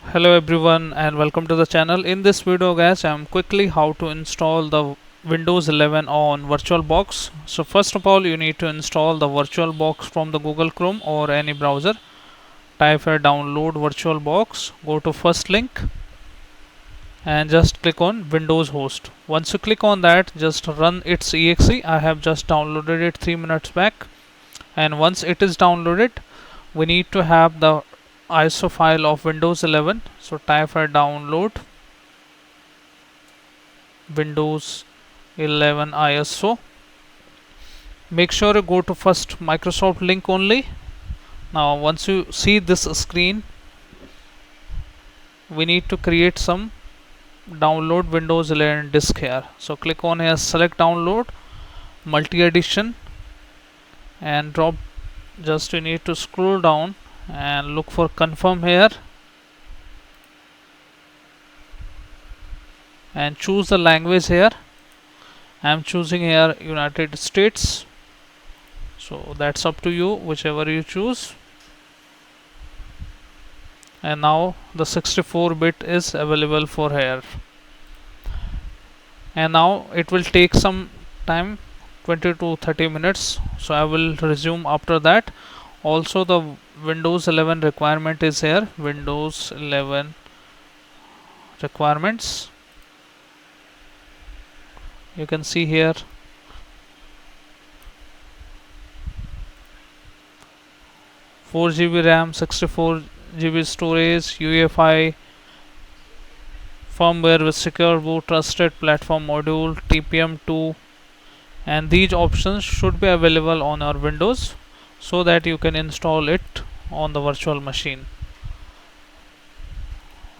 Hello everyone and welcome to the channel. In this video guys, I'm quickly how to install the Windows 11 on VirtualBox. So first of all, you need to install the VirtualBox from the Google Chrome or any browser. Type here download VirtualBox, go to first link and just click on Windows host. Once you click on that, just run its exe. I have just downloaded it 3 minutes back, and once it is downloaded, we need to have the ISO file of Windows 11. So type here download Windows 11 ISO. Make sure you go to first Microsoft link only. Now once you see this screen, we need to create some download Windows 11 disk here. So click on here, select download multi edition and drop. Just you need to scroll down and look for confirm here and choose the language here. I am choosing here United States, so that's up to you, whichever you choose. And now the 64-bit is available for here, and now it will take some time, 20 to 30 minutes, so I will resume after that. Also the Windows 11 requirement is here, Windows 11 requirements. You can see here 4 GB RAM, 64 GB storage, UEFI firmware with secure boot, trusted platform module, TPM2, and these options should be available on our Windows so that you can install it on the virtual machine.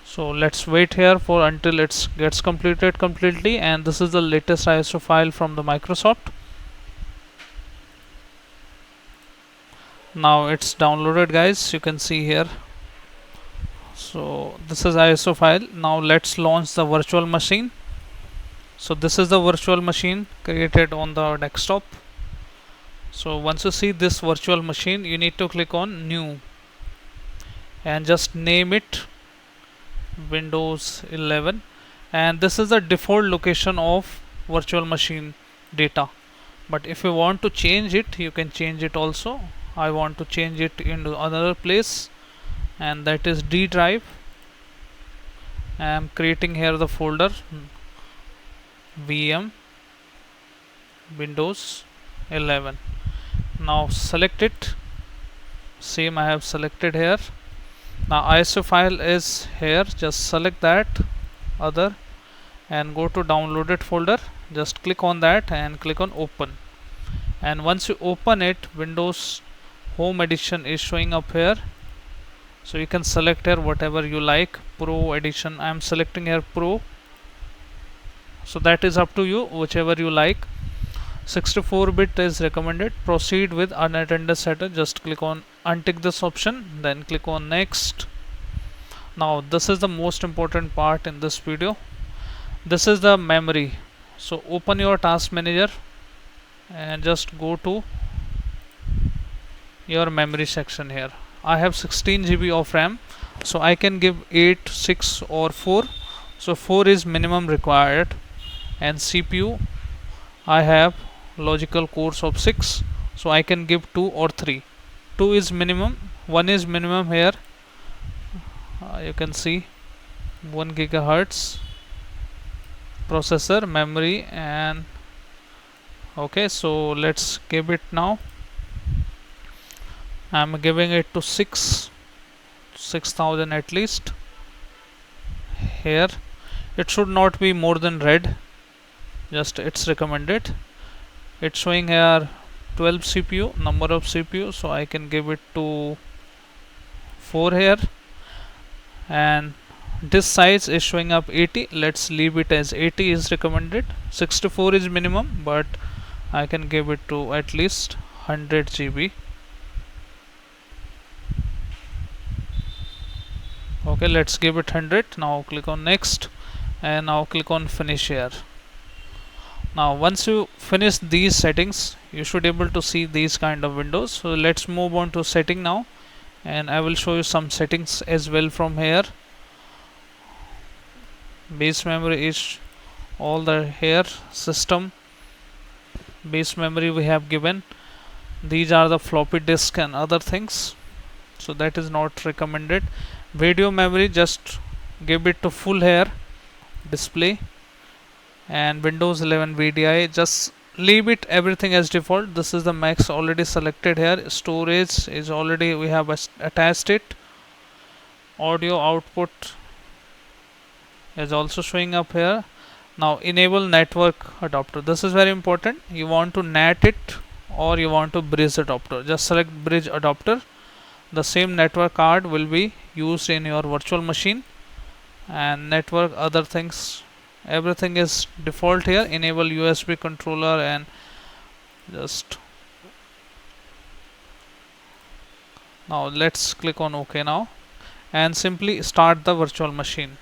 So let's wait here for until it gets completed completely, and this is the latest ISO file from the Microsoft. Now it's downloaded guys, you can see here. So this is ISO file. Now let's launch the virtual machine. So this is the virtual machine created on the desktop. So once you see this virtual machine, you need to click on new and just name it Windows 11, and this is the default location of virtual machine data. But if you want to change it, you can change it also. I want to change it into another place, and that is D drive. I am creating here the folder VM Windows 11. Now select it, same I have selected here. Now ISO file is here, just select that other and go to downloaded folder. Just click on that and click on open, and once you open it, Windows Home Edition is showing up here. So you can select here whatever you like. Pro Edition, I am selecting here Pro, so that is up to you, whichever you like. 64-bit is recommended. Proceed with unattended setup. Just click on untick this option, then click on next. Now this is the most important part in this video. This is the memory. So open your task manager and just go to your memory section here. I have 16 GB of RAM, so I can give 8, 6 or 4. So 4 is minimum required, and CPU I have logical cores of 6, so I can give 2 or 3. 2 is minimum, 1 is minimum here. You can see 1 gigahertz processor memory, and okay, so let's give it now. I'm giving it to 6000 at least. Here it should not be more than red, just it's recommended. It's showing here 12 CPU, number of CPU, so I can give it to 4 here, and this size is showing up 80. Let's leave it as 80 is recommended. 64 is minimum, but I can give it to at least 100 GB. Okay, let's give it 100. Now click on next, and now click on finish here. Now once you finish these settings, you should able to see these kind of windows. So let's move on to setting now, and I will show you some settings as well from here. Base memory is all the here system base memory we have given. These are the floppy disk and other things, so that is not recommended. Video memory, just give it to full here display, and Windows 11 VDI, just leave it everything as default. This is the max already selected here. Storage is already we have attached it. Audio output is also showing up here. Now enable network adapter. This is very important. You want to NAT it or you want to bridge adapter. Just select bridge adapter. The same network card will be used in your virtual machine, and network other things, everything is default here. Enable USB controller, and just now let's click on OK now, and simply start the virtual machine.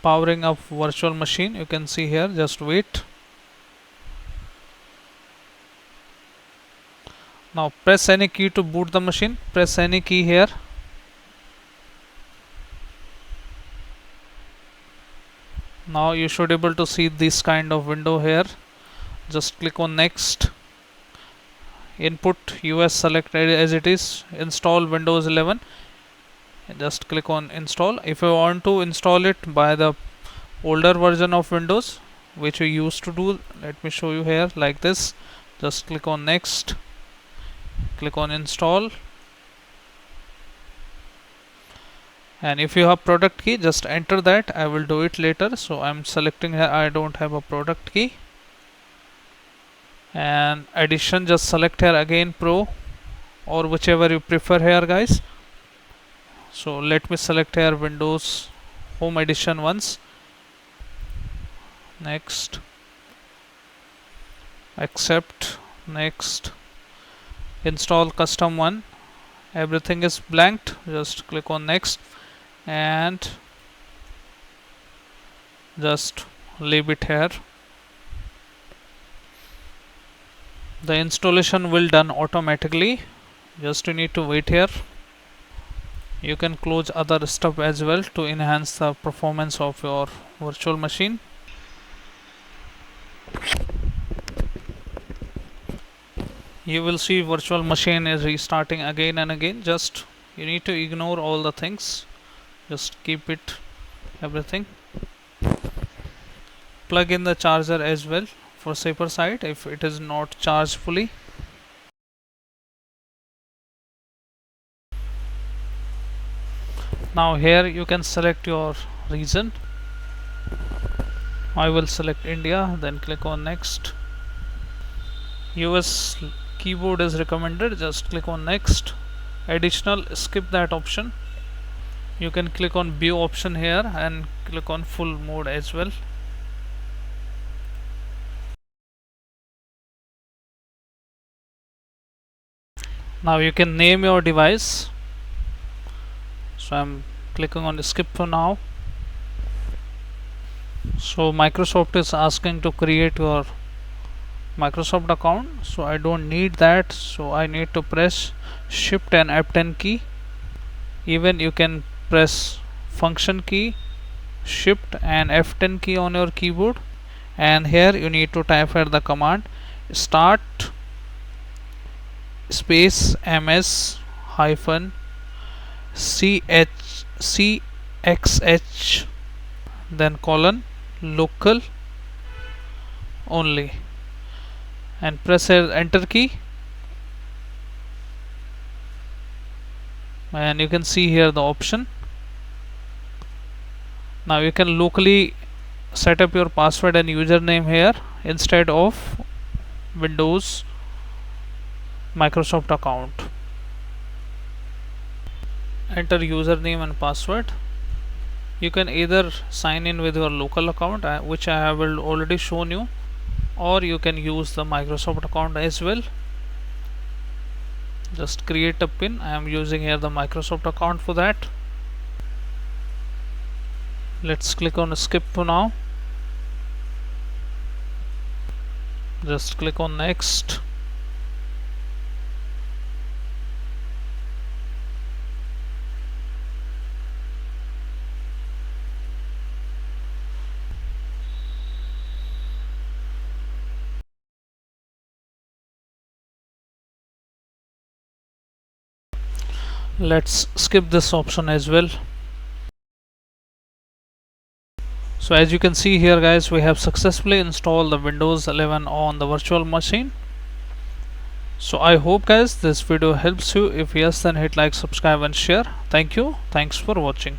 Powering up virtual machine, you can see here. Just wait. Now press any key to boot the machine. Press any key here. Now you should able to see this kind of window here. Just click on next. Input US selected as it is. Install Windows 11. Just click on install. If you want to install it by the older version of Windows, which we used to do, let me show you here like this. Just click on next. Click on install, and if you have product key, just enter that. I will do it later, so I'm selecting here I don't have a product key. And edition, just select here again Pro or whichever you prefer here guys. So let me select here Windows Home Edition once. Next, accept, next, install custom one. Everything is blanked. Just click on next and just leave it here. The installation will done automatically. Just you need to wait here. You can close other stuff as well to enhance the performance of your virtual machine. You will see virtual machine is restarting again and again. Just you need to ignore all the things. Just keep it everything. Plug in the charger as well for safer side if it is not charged fully. Now here you can select your region. I will select India, then click on next. US keyboard is recommended. Just click on next. Additional, skip that option. You can click on view option here and click on full mode as well. Now you can name your device. So I'm clicking on skip for now. So Microsoft is asking to create your Microsoft account, so I don't need that, so I need to press shift and F10 key. Even you can press function key, shift and F10 key on your keyboard, and here you need to type here the command start space ms hyphen cxh then colon local only, and press enter key, and you can see here the option. Now you can locally set up your password and username here instead of Windows Microsoft account. Enter username and password. You can either sign in with your local account, which I have already shown you, or you can use the Microsoft account as well. Just create a pin. I am using here the Microsoft account for that. Let's click on skip for now. Just click on next. Let's skip this option as well. So as you can see here guys, we have successfully installed the Windows 11 on the virtual machine. So I hope guys this video helps you. If yes, then hit like, subscribe and share. Thank you. Thanks for watching.